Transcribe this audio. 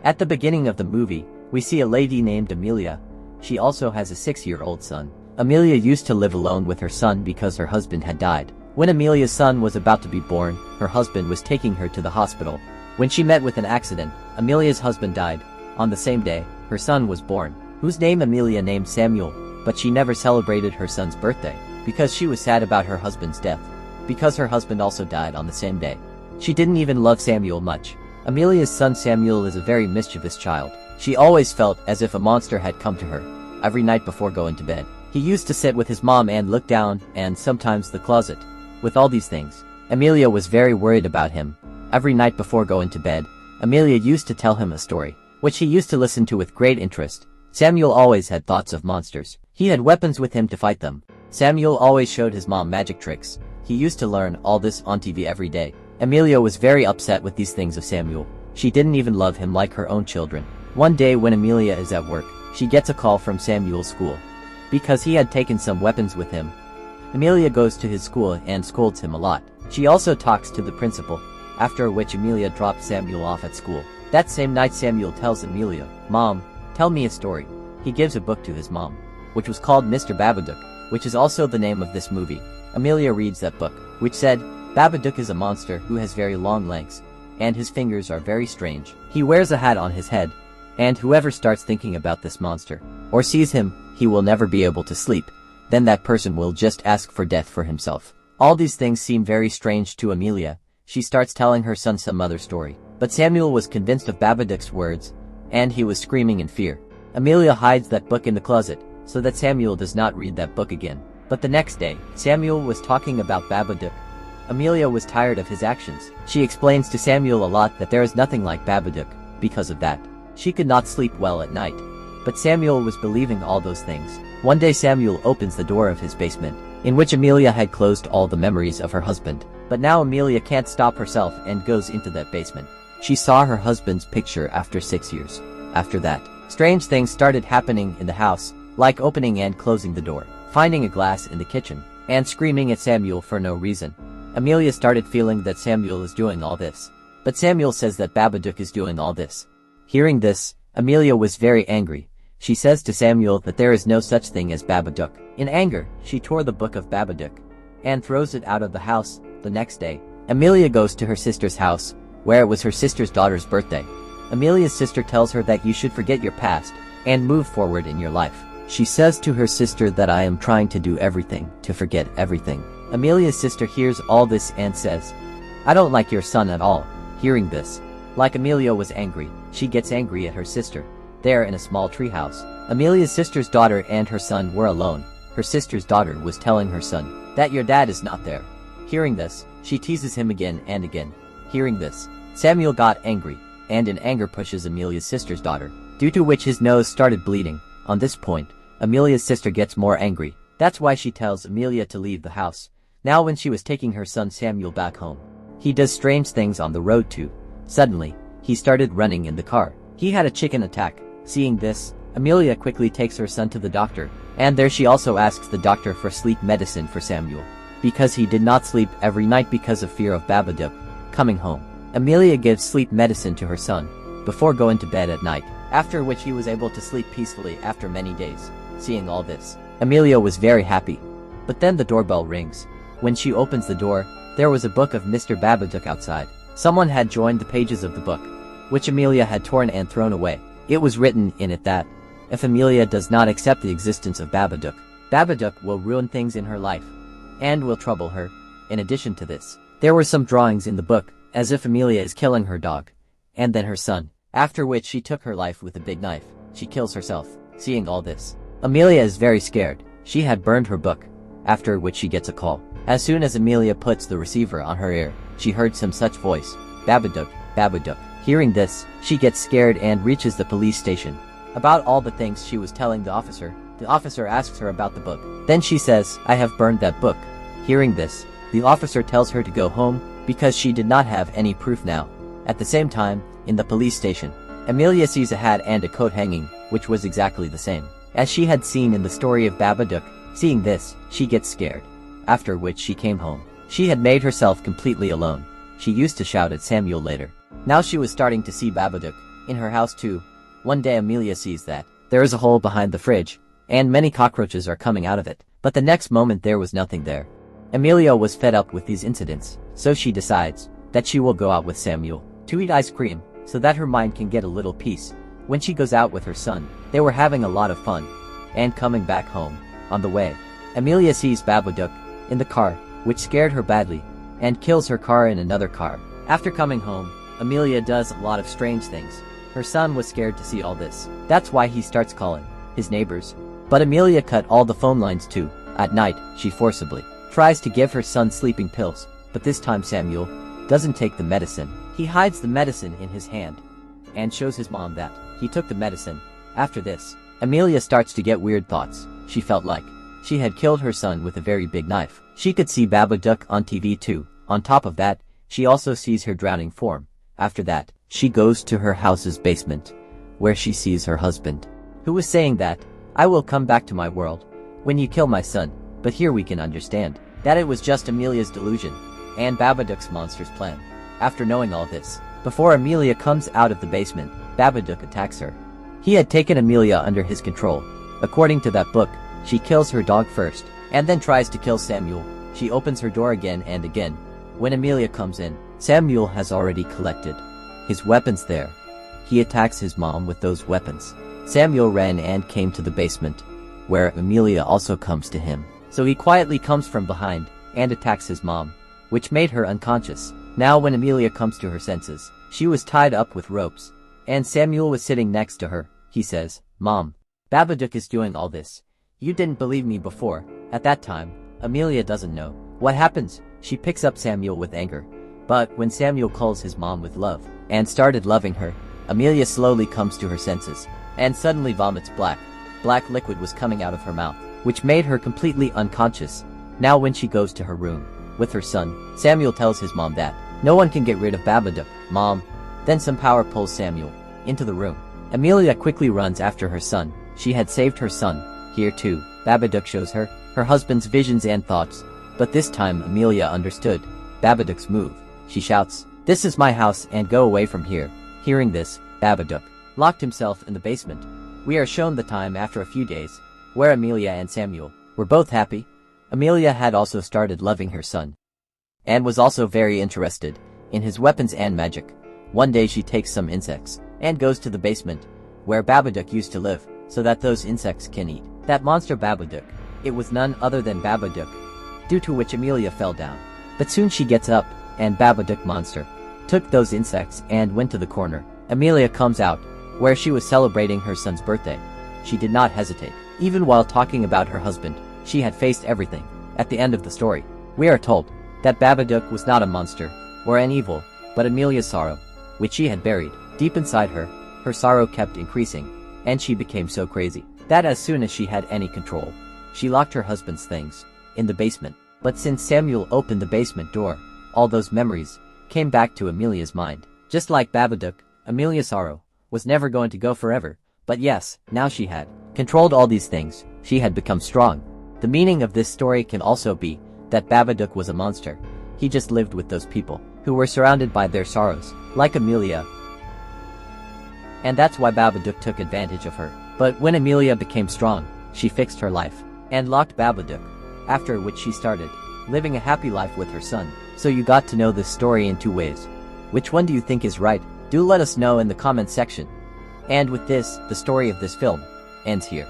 At the beginning of the movie, we see a lady named Amelia. She also has a 6-year-old son. Amelia used to live alone with her son because her husband had died. When Amelia's son was about to be born, her husband was taking her to the hospital. When she met with an accident, Amelia's husband died. On the same day, her son was born, whose name Amelia named Samuel, but she never celebrated her son's birthday, because she was sad about her husband's death, because her husband also died on the same day. She didn't even love Samuel much. Amelia's son Samuel is a very mischievous child. She always felt as if a monster had come to her. Every night before going to bed, he used to sit with his mom and look down, and sometimes the closet. With all these things, Amelia was very worried about him. Every night before going to bed, Amelia used to tell him a story, which he used to listen to with great interest. Samuel always had thoughts of monsters. He had weapons with him to fight them. Samuel always showed his mom magic tricks. He used to learn all this on TV every day. Amelia was very upset with these things of Samuel. She didn't even love him like her own children. One day when Amelia is at work, she gets a call from Samuel's school. Because he had taken some weapons with him, Amelia goes to his school and scolds him a lot. She also talks to the principal, after which Amelia dropped Samuel off at school. That same night Samuel tells Amelia, "Mom, tell me a story." He gives a book to his mom, which was called Mr. Babadook, which is also the name of this movie. Amelia reads that book, which said, Babadook is a monster who has very long legs, and his fingers are very strange. He wears a hat on his head, and whoever starts thinking about this monster, or sees him, he will never be able to sleep. Then that person will just ask for death for himself. All these things seem very strange to Amelia. She starts telling her son some other story. But Samuel was convinced of Babadook's words, and he was screaming in fear. Amelia hides that book in the closet, so that Samuel does not read that book again. But the next day, Samuel was talking about Babadook. Amelia was tired of his actions. She explains to Samuel a lot that there is nothing like Babadook. Because of that, she could not sleep well at night. But Samuel was believing all those things. One day Samuel opens the door of his basement, in which Amelia had closed all the memories of her husband. But now Amelia can't stop herself and goes into that basement. She saw her husband's picture after 6 years. After that, strange things started happening in the house, like opening and closing the door, finding a glass in the kitchen, and screaming at Samuel for no reason. Amelia started feeling that Samuel is doing all this. But Samuel says that Babadook is doing all this. Hearing this, Amelia was very angry. She says to Samuel that there is no such thing as Babadook. In anger, she tore the book of Babadook and throws it out of the house. The next day, Amelia goes to her sister's house, where it was her sister's daughter's birthday. Amelia's sister tells her that you should forget your past and move forward in your life. She says to her sister that I am trying to do everything to forget everything. Amelia's sister hears all this and says, I don't like your son at all. Hearing this, like Amelia was angry, she gets angry at her sister. There in a small treehouse, Amelia's sister's daughter and her son were alone. Her sister's daughter was telling her son that your dad is not there. Hearing this, she teases him again and again. Hearing this, Samuel got angry, and in anger pushes Amelia's sister's daughter, due to which his nose started bleeding. On this point, Amelia's sister gets more angry. That's why she tells Amelia to leave the house. Now when she was taking her son Samuel back home, he does strange things on the road too. Suddenly, he started running in the car. He had a chicken attack. Seeing this, Amelia quickly takes her son to the doctor, and there she also asks the doctor for sleep medicine for Samuel, because he did not sleep every night because of fear of Babadook coming home. Amelia gives sleep medicine to her son before going to bed at night, after which he was able to sleep peacefully after many days. Seeing all this, Amelia was very happy. But then the doorbell rings. When she opens the door, there was a book of Mr. Babadook outside. Someone had joined the pages of the book, which Amelia had torn and thrown away. It was written in it that, if Amelia does not accept the existence of Babadook, Babadook will ruin things in her life, and will trouble her. In addition to this, there were some drawings in the book, as if Amelia is killing her dog, and then her son, after which she took her life with a big knife. She kills herself. Seeing all this, Amelia is very scared. She had burned her book, after which she gets a call. As soon as Amelia puts the receiver on her ear, she heard some such voice, Babadook, Babadook. Hearing this, she gets scared and reaches the police station. About all the things she was telling the officer asks her about the book. Then she says, I have burned that book. Hearing this, the officer tells her to go home, because she did not have any proof now. At the same time, in the police station, Amelia sees a hat and a coat hanging, which was exactly the same as she had seen in the story of Babadook. Seeing this, she gets scared. After which she came home. She had made herself completely alone. She used to shout at Samuel later. Now she was starting to see Babadook. In her house too. One day Amelia sees that there is a hole behind the fridge, and many cockroaches are coming out of it, but the next moment there was nothing there. Amelia was fed up with these incidents, so she decides that she will go out with Samuel to eat ice cream, so that her mind can get a little peace. When she goes out with her son, they were having a lot of fun, and coming back home, on the way, Amelia sees Babadook in the car, which scared her badly, and kills her car in another car. After coming home, Amelia does a lot of strange things. Her son was scared to see all this. That's why he starts calling his neighbors. But Amelia cut all the phone lines too. At night, she forcibly tries to give her son sleeping pills, but this time Samuel doesn't take the medicine. He hides the medicine in his hand and shows his mom that he took the medicine. After this, Amelia starts to get weird thoughts. She felt like she had killed her son with a very big knife. She could see Babadook on TV too. On top of that, she also sees her drowning form. After that, she goes to her house's basement, where she sees her husband, who was saying that, "I will come back to my world when you kill my son." But here we can understand that it was just Amelia's delusion and Babadook's monster's plan. After knowing all this, before Amelia comes out of the basement, Babadook attacks her. He had taken Amelia under his control. According to that book, she kills her dog first, and then tries to kill Samuel. She opens her door again and again. When Amelia comes in, Samuel has already collected his weapons there. He attacks his mom with those weapons. Samuel ran and came to the basement, where Amelia also comes to him. So he quietly comes from behind and attacks his mom, which made her unconscious. Now when Amelia comes to her senses, she was tied up with ropes, and Samuel was sitting next to her. He says, "Mom, Babadook is doing all this. You didn't believe me before." At that time, Amelia doesn't know what happens. She picks up Samuel with anger. But when Samuel calls his mom with love and started loving her, Amelia slowly comes to her senses and suddenly vomits black liquid was coming out of her mouth, which made her completely unconscious. Now when she goes to her room with her son, Samuel tells his mom that no one can get rid of Babadook. Mom. Then some power pulls Samuel into the room. Amelia quickly runs after her son. She had saved her son. Here too, Babadook shows her husband's visions and thoughts. But this time Amelia understood Babadook's move. She shouts, "This is my house and go away from here." Hearing this, Babadook locked himself in the basement. We are shown the time after a few days, where Amelia and Samuel were both happy. Amelia had also started loving her son, and was also very interested in his weapons and magic. One day she takes some insects, and goes to the basement, where Babadook used to live, so that those insects can eat that monster Babadook. It was none other than Babadook, due to which Amelia fell down. But soon she gets up, and Babadook monster took those insects and went to the corner. Amelia comes out, where she was celebrating her son's birthday. She did not hesitate. Even while talking about her husband, she had faced everything. At the end of the story, we are told that Babadook was not a monster or an evil, but Amelia's sorrow, which she had buried deep inside her. Her sorrow kept increasing, and she became so crazy that as soon as she had any control, she locked her husband's things in the basement. But since Samuel opened the basement door, all those memories came back to Amelia's mind. Just like Babadook, Amelia's sorrow was never going to go forever. But yes, now she had controlled all these things. She had become strong. The meaning of this story can also be that Babadook was a monster. He just lived with those people who were surrounded by their sorrows, like Amelia. And that's why Babadook took advantage of her. But when Amelia became strong, she fixed her life and locked Babadook, after which she started living a happy life with her son. So you got to know this story in two ways. Which one do you think is right? Do let us know in the comment section. And with this, the story of this film ends here.